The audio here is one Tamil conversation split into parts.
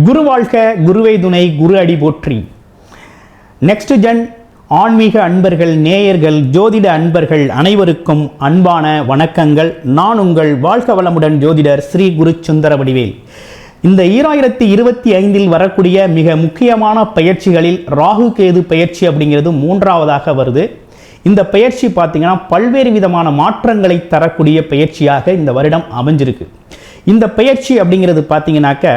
குரு வாழ்க, குருவை துணை, குரு அடி போற்றி. நெக்ஸ்ட் ஜென் ஆன்மீக அன்பர்கள், நேயர்கள், ஜோதிட அன்பர்கள் அனைவருக்கும் அன்பான வணக்கங்கள். நான் உங்கள் வாழ்க வளமுடன் ஜோதிடர் ஸ்ரீ குரு சுந்தரவடிவேல். இந்த 2025 வரக்கூடிய மிக முக்கியமான பயிற்சிகளில் ராகு கேது பயிற்சி அப்படிங்கிறது மூன்றாவதாக வருது. இந்த பயிற்சி பார்த்தீங்கன்னா பல்வேறு விதமான மாற்றங்களை தரக்கூடிய பயிற்சியாக இந்த வருடம் அமைஞ்சிருக்கு. இந்த பயிற்சி அப்படிங்கிறது பார்த்தீங்கன்னாக்க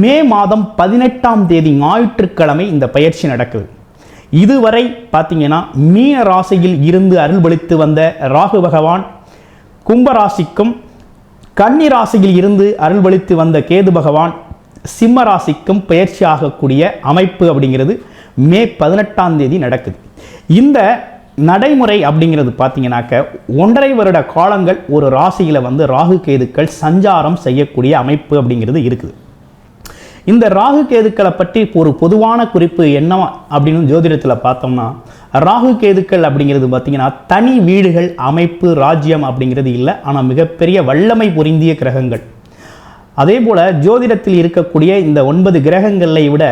மே மாதம் 18ஆம் தேதி ஞாயிற்றுக்கிழமை இந்த பயிற்சி நடக்குது. இதுவரை பார்த்தீங்கன்னா மீன ராசியில் இருந்து அருள்பளித்து வந்த ராகு பகவான் கும்பராசிக்கும், கன்னி ராசியில் இருந்து அருள்பளித்து வந்த கேது பகவான் சிம்ம ராசிக்கும் பயிற்சி ஆகக்கூடிய அமைப்பு அப்படிங்கிறது மே 18ஆம் தேதி நடக்குது. இந்த நடைமுறை அப்படிங்கிறது பார்த்தீங்கன்னாக்க 1.5 வருட காலங்கள் ஒரு ராசியில் வந்து ராகு கேதுக்கள் சஞ்சாரம் செய்யக்கூடிய அமைப்பு அப்படிங்கிறது இருக்குது. இந்த ராகு கேதுக்களை பற்றி ஒரு பொதுவான குறிப்பு என்ன அப்படின்னு ஜோதிடத்தில் பார்த்தோம்னா, ராகு கேதுக்கள் அப்படிங்கிறது பார்த்தீங்கன்னா தனி வீடுகள் அமைப்பு ராஜ்யம் அப்படிங்கிறது இல்லை, ஆனால் மிகப்பெரிய வல்லமை பொருந்திய கிரகங்கள். அதே போல் ஜோதிடத்தில் இருக்கக்கூடிய இந்த 9 கிரகங்களை விட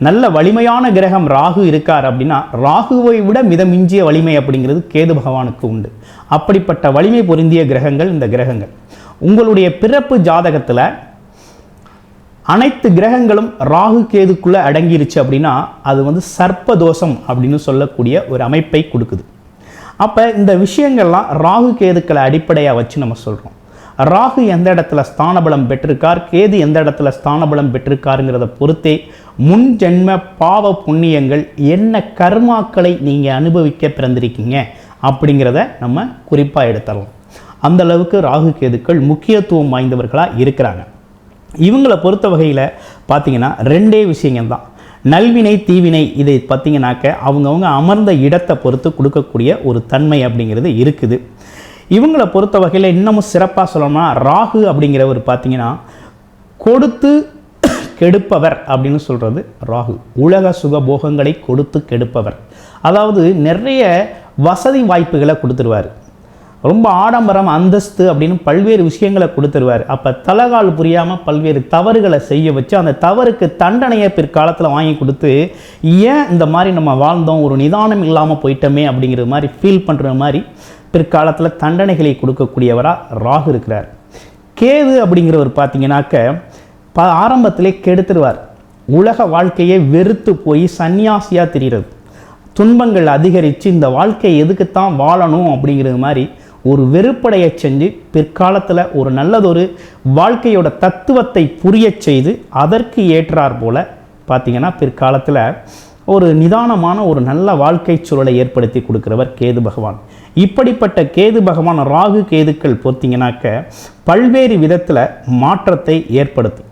நல்ல வலிமையான கிரகம் ராகு இருக்கார் அப்படின்னா ராகுவை விட மிதமிஞ்சிய வலிமை அப்படிங்கிறது கேது பகவானுக்கு உண்டு. அப்படிப்பட்ட வலிமை பொருந்திய கிரகங்கள் இந்த கிரகங்கள். உங்களுடைய பிறப்பு ஜாதகத்தில் அனைத்து கிரகங்களும் ராகு கேதுக்குள்ளே அடங்கிருச்சு அப்படின்னா அது வந்து சர்ப்பதோஷம் அப்படின்னு சொல்லக்கூடிய ஒரு அமைப்பை கொடுக்குது. அப்போ இந்த விஷயங்கள்லாம் ராகு கேதுக்களை அடிப்படையாக வச்சு நம்ம சொல்கிறோம். ராகு எந்த இடத்துல ஸ்தானபலம் பெற்றிருக்கார், கேது எந்த இடத்துல ஸ்தானபலம் பெற்றிருக்காருங்கிறத பொறுத்தே முன் ஜென்ம பாவ புண்ணியங்கள் என்ன கர்மாக்களை நீங்கள் அனுபவிக்க பிறந்திருக்கீங்க அப்படிங்கிறத நம்ம குறிப்பாக எடுத்துடலாம். அந்த அளவுக்கு ராகு கேதுக்கள் முக்கியத்துவம் வாய்ந்தவர்களாக இருக்கிறாங்க. இவங்களை பொறுத்த வகையில் பார்த்தீங்கன்னா 2 விஷயங்கள் தான், நல்வினை தீவினை. இதை பார்த்தீங்கன்னாக்க அவங்கவுங்க அமர்ந்த இடத்தை பொறுத்து கொடுக்கக்கூடிய ஒரு தன்மை அப்படிங்கிறது இருக்குது. இவங்களை பொறுத்த வகையில் இன்னமும் சிறப்பாக சொல்லணும்னா ராகு அப்படிங்கிறவர் பார்த்தீங்கன்னா கொடுத்து கெடுப்பவர் அப்படின்னு சொல்கிறது ராகு. உலக சுகபோகங்களை கொடுத்து கெடுப்பவர். அதாவது நிறைய வசதி வாய்ப்புகளை கொடுத்துருவார், ரொம்ப ஆடம்பரம் அந்தஸ்து அப்படின்னு பல்வேறு விஷயங்களை கொடுத்துருவார். அப்போ தலகால் புரியாமல் பல்வேறு தவறுகளை செய்ய வச்சு அந்த தவறுக்கு தண்டனையை பிற்காலத்தில் வாங்கி கொடுத்து ஏன் இந்த மாதிரி நம்ம வாழ்ந்தோம், ஒரு நிதானம் இல்லாமல் போயிட்டோமே அப்படிங்கிற மாதிரி ஃபீல் பண்ணுற மாதிரி பிற்காலத்தில் தண்டனைகளை கொடுக்கக்கூடியவராக ராகு இருக்கிறார். கேது அப்படிங்கிறவர் பார்த்தீங்கன்னாக்க ஆரம்பத்திலே கெடுத்துருவார். உலக வாழ்க்கையை வெறுத்து போய் சன்னியாசியாக தெரிகிறது, துன்பங்கள் அதிகரித்து இந்த வாழ்க்கை எதுக்குத்தான் வாழணும் அப்படிங்கிறது மாதிரி ஒரு வெறுப்படைய செஞ்சு பிற்காலத்தில் ஒரு நல்லதொரு வாழ்க்கையோட தத்துவத்தை புரிய செய்து அதற்கு ஏற்றார் போல் பார்த்திங்கன்னா பிற்காலத்தில் ஒரு நிதானமான ஒரு நல்ல வாழ்க்கை சூழலை ஏற்படுத்தி கொடுக்குறவர் கேது பகவான். இப்படிப்பட்ட கேது பகவான் ராகு கேதுக்கள் பார்த்தீங்கன்னாக்க பல்வேறு விதத்தில் மாற்றத்தை ஏற்படுத்தும்.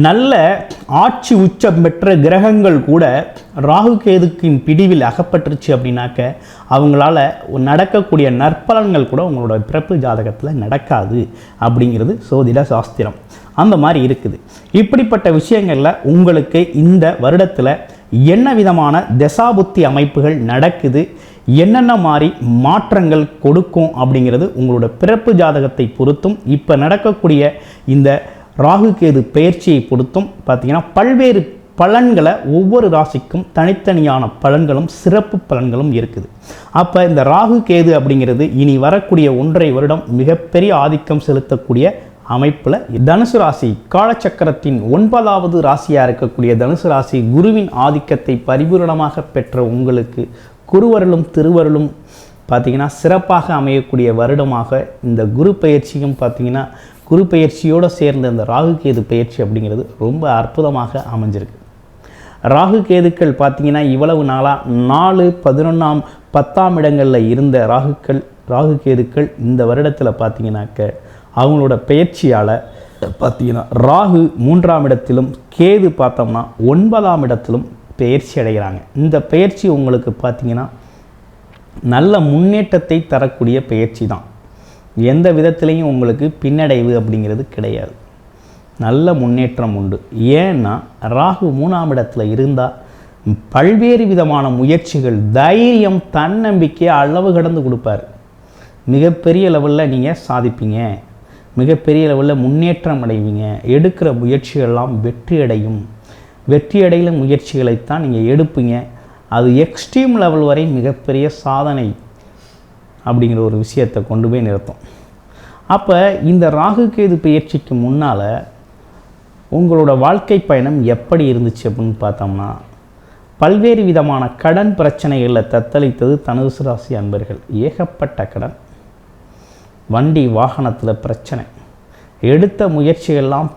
நல்ல ஆட்சி உச்சம் பெற்ற கிரகங்கள் கூட ராகு கேதுக்கின் பிடிவில் அகப்பட்டுருச்சு அப்படின்னாக்க அவங்களால நடக்கக்கூடிய நற்பலன்கள் கூட உங்களோட பிறப்பு ஜாதகத்தில் நடக்காது அப்படிங்கிறது சோதிட சாஸ்திரம். அந்த மாதிரி இருக்குது. இப்படிப்பட்ட விஷயங்களில் உங்களுக்கு இந்த வருடத்தில் என்ன விதமான தசாபுத்தி அமைப்புகள் நடக்குது, என்னென்ன மாதிரி மாற்றங்கள் கொடுக்கும் அப்படிங்கிறது உங்களோட பிறப்பு ஜாதகத்தை பொறுத்தும் இப்போ நடக்கக்கூடிய இந்த ராகு கேது பயிற்சியை பொறுத்தும் பார்த்தீங்கன்னா பல்வேறு பலன்களை ஒவ்வொரு ராசிக்கும் தனித்தனியான பலன்களும் சிறப்பு பலன்களும் இருக்குது. அப்போ இந்த ராகு கேது அப்படிங்கிறது இனி வரக்கூடிய 1.5 வருடம் மிகப்பெரிய ஆதிக்கம் செலுத்தக்கூடிய அமைப்பில் தனுசு ராசி காலச்சக்கரத்தின் 9வது ராசியாக இருக்கக்கூடிய தனுசு ராசி குருவின் ஆதிக்கத்தை பரிபூரணமாக பெற்ற உங்களுக்கு குருவருளும் திருவருளும் பார்த்திங்கன்னா சிறப்பாக அமையக்கூடிய வருடமாக இந்த குரு பயிற்சியும் பார்த்திங்கன்னா குரு பயிற்சியோடு சேர்ந்த இந்த ராகு கேது பயிற்சி அப்படிங்கிறது ரொம்ப அற்புதமாக அமைஞ்சிருக்கு. ராகு கேதுக்கள் பார்த்திங்கன்னா இவ்வளவு நாளாக 4, 11, 10ஆம் இடங்களில் இருந்த ராகு கேதுக்கள் இந்த வருடத்தில் பார்த்திங்கனாக்க அவங்களோட பயிற்சியால் பார்த்திங்கன்னா ராகு 3ஆம் இடத்திலும் கேது பார்த்தோம்னா 9ஆம் இடத்திலும் பயிற்சி அடைகிறாங்க. இந்த பயிற்சி உங்களுக்கு பார்த்திங்கன்னா நல்ல முன்னேற்றத்தை தரக்கூடிய பயிற்சி தான். எந்த விதத்திலையும் உங்களுக்கு பின்னடைவு அப்படிங்கிறது கிடையாது, நல்ல முன்னேற்றம் உண்டு. ஏன்னா ராகு 3ஆம் இடத்துல இருந்தால் பல்வேறு விதமான முயற்சிகள், தைரியம், தன்னம்பிக்கை அளவு கடந்து கொடுப்பார். மிகப்பெரிய லெவலில் நீங்கள் சாதிப்பீங்க. மிகப்பெரிய லெவலில் முன்னேற்றம் அடைவீங்க. எடுக்கிற முயற்சிகள்லாம் வெற்றி அடையில முயற்சிகளைத்தான் நீங்கள் எடுப்பீங்க. அது எக்ஸ்ட்ரீம் லெவல் வரை மிகப்பெரிய சாதனை அப்படிங்கிற ஒரு விஷயத்தை கொண்டு போய் நிறுத்தும். அப்போ இந்த ராகு கேது பயிற்சிக்கு முன்னால் உங்களோட வாழ்க்கை பயணம் எப்படி இருந்துச்சு அப்படின்னு பார்த்தோம்னா, பல்வேறு விதமான கடன் பிரச்சனைகளில் தத்தளித்தது தனுசு ராசி அன்பர்கள். ஏகப்பட்ட கடன், வண்டி வாகனத்தில் பிரச்சனை, எடுத்த முயற்சிகள்லாம்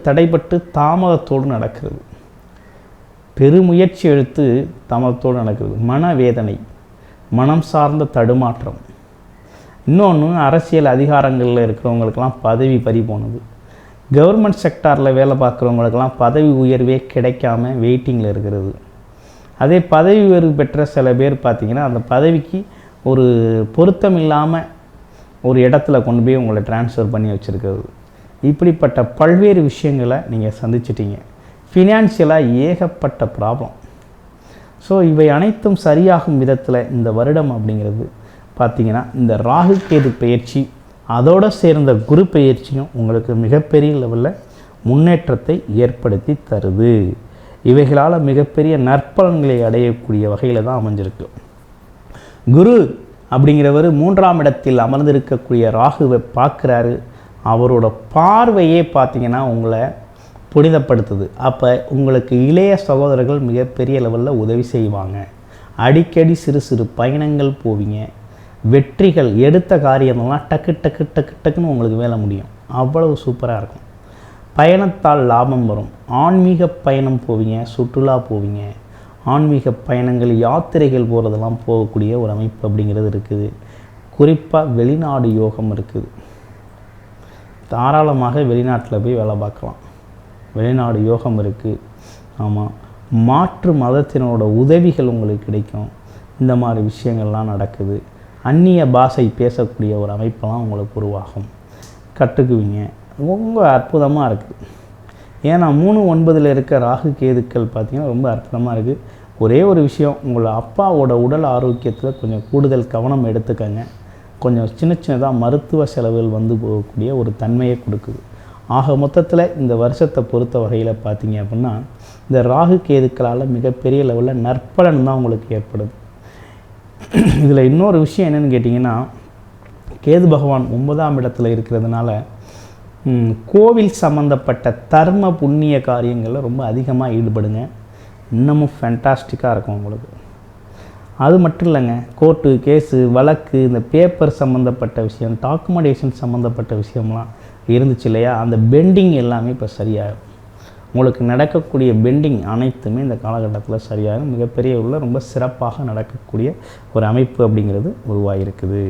தடைபட்டு தாமதத்தோடு நடக்கிறது. பெருமுயற்சி எடுத்து தாமதத்தோடு நடக்கிறது. மனவேதனை, மனம் சார்ந்த தடுமாற்றம். இன்னொன்று, அரசியல் அதிகாரங்களில் இருக்கிறவங்களுக்கெல்லாம் பதவி பறி போனது. கவர்மெண்ட் செக்டாரில் வேலை பார்க்குறவங்களுக்கெல்லாம் பதவி உயர்வே கிடைக்காம வெயிட்டிங்கில் இருக்கிறது. அதே பதவி உயர்வு பெற்ற சில பேர் பார்த்திங்கன்னா அந்த பதவிக்கு ஒரு பொருத்தம் இல்லாமல் ஒரு இடத்துல கொண்டு போய் உங்களை ட்ரான்ஸ்ஃபர் பண்ணி வச்சுருக்கிறது. இப்படிப்பட்ட பல்வேறு விஷயங்களை நீங்கள் சந்திச்சிட்டிங்க. ஃபினான்ஷியலாக ஏகப்பட்ட ப்ராப்ளம். ஸோ இவை அனைத்தும் சரியாகும் விதத்தில் இந்த வருடம் அப்படிங்கிறது பார்த்திங்கன்னா இந்த ராகு கேது பயிற்சி அதோடு சேர்ந்த குரு பயிற்சியும் உங்களுக்கு மிகப்பெரிய லெவலில் முன்னேற்றத்தை ஏற்படுத்தி தருது. இவைகளால் மிகப்பெரிய நற்பலன்களை அடையக்கூடிய வகையில் தான் அமைஞ்சிருக்கு. குரு அப்படிங்கிறவர் 3ஆம் இடத்தில் அமர்ந்திருக்கக்கூடிய ராகுவை பார்க்குறாரு. அவரோட பார்வையே பார்த்திங்கன்னா உங்களை புனிதப்படுத்துது. அப்போ உங்களுக்கு இளைய சகோதரர்கள் மிகப்பெரிய லெவலில் உதவி செய்வாங்க. அடிக்கடி சிறு சிறு பயணங்கள் போவீங்க. வெற்றிகள், எடுத்த காரியமெல்லாம் டக்குன்னு உங்களுக்கு வேலை முடியும். அவ்வளவு சூப்பராக இருக்கும். பயணத்தால் லாபம் வரும். ஆன்மீக பயணம் போவீங்க, சுற்றுலா போவீங்க. ஆன்மீக பயணங்கள், யாத்திரைகள் போகிறதெல்லாம் போகக்கூடிய ஒரு அமைப்பு அப்படிங்கிறது இருக்குது. குறிப்பாக வெளிநாடு யோகம் இருக்குது. தாராளமாக வெளிநாட்டில் போய் வேலை பார்க்கலாம். வெளிநாடு யோகம் இருக்குது. ஆமாம், மாற்று மதத்தினோட உதவிகள் உங்களுக்கு கிடைக்கும். இந்த மாதிரி விஷயங்கள்லாம் நடக்குது. அந்நிய பாஷை பேசக்கூடிய ஒரு அமைப்பெல்லாம் உங்களுக்கு உருவாகும். கற்றுக்குவீங்க. ரொம்ப அற்புதமாக இருக்குது. ஏன்னா 3-9 இருக்க ராகு கேதுக்கள் பார்த்திங்கன்னா ரொம்ப அற்புதமாக இருக்குது. ஒரே ஒரு விஷயம், உங்களை அப்பாவோட உடல் ஆரோக்கியத்தில் கொஞ்சம் கூடுதல் கவனம் எடுத்துக்கங்க. கொஞ்சம் சின்னதாக மருத்துவ செலவுகள் வந்து போகக்கூடிய ஒரு தன்மையை கொடுக்குது. ஆக மொத்தத்தில் இந்த வருஷத்தை பொறுத்த வகையில் பார்த்தீங்க அப்படின்னா இந்த ராகு கேதுக்களால் மிகப்பெரிய லெவலில் நற்பலன் தான் உங்களுக்கு ஏற்படுது. இதில் இன்னொரு விஷயம் என்னென்னு கேட்டிங்கன்னா, கேது பகவான் 9ஆம் இடத்துல இருக்கிறதுனால கோவில் சம்மந்தப்பட்ட தர்ம புண்ணிய காரியங்களில் ரொம்ப அதிகமாக ஈடுபடுங்க. இன்னமும் ஃபேண்டாஸ்டிக்காக இருக்கும் உங்களுக்கு. அது மட்டும் இல்லைங்க, கோர்ட்டு கேஸு வழக்கு, இந்த பேப்பர் சம்மந்தப்பட்ட விஷயம், டாக்குமெண்டேஷன் சம்மந்தப்பட்ட விஷயம்லாம் இருந்துச்சு இல்லையா, அந்த பெண்டிங் எல்லாமே இப்போ சரியாகும். உங்களுக்கு நடக்கக்கூடிய பெண்டிங் அனைத்துமே இந்த காலகட்டத்தில் சரியாகும். மிகப்பெரிய ரொம்ப சிறப்பாக நடக்கக்கூடிய ஒரு அமைப்பு அப்படிங்கிறது உருவாகிருக்குது.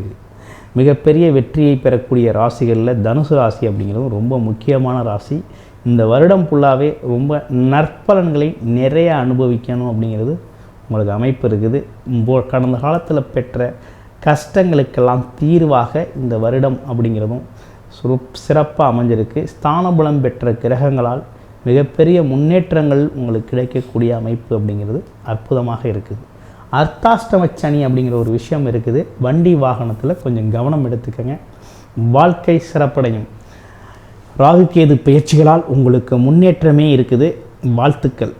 மிகப்பெரிய வெற்றியை பெறக்கூடிய ராசிகளில் தனுசு ராசி அப்படிங்கிறது ரொம்ப முக்கியமான ராசி. இந்த வருடம் ஃபுல்லாகவே ரொம்ப நற்பலன்களை நிறைய அனுபவிக்கணும் அப்படிங்கிறது உங்களுக்கு அமைப்பு இருக்குது. கடந்த காலத்தில் பெற்ற கஷ்டங்களுக்கெல்லாம் தீர்வாக இந்த வருடம் அப்படிங்கிறதும் சிறப்பாக அமைஞ்சிருக்கு. ஸ்தானபலம் பெற்ற கிரகங்களால் மிகப்பெரிய முன்னேற்றங்கள் உங்களுக்கு கிடைக்கக்கூடிய அமைப்பு அப்படிங்கிறது அற்புதமாக இருக்குது. அர்த்தாஷ்டம சனி அப்படிங்கிற ஒரு விஷயம் இருக்குது. வண்டி வாகனத்தில் கொஞ்சம் கவனம் எடுத்துக்கங்க. வாழ்க்கை சிறப்படையும். ராகு கேது பயிற்சிகளால் உங்களுக்கு முன்னேற்றமே இருக்குது. வாழ்த்துக்கள்.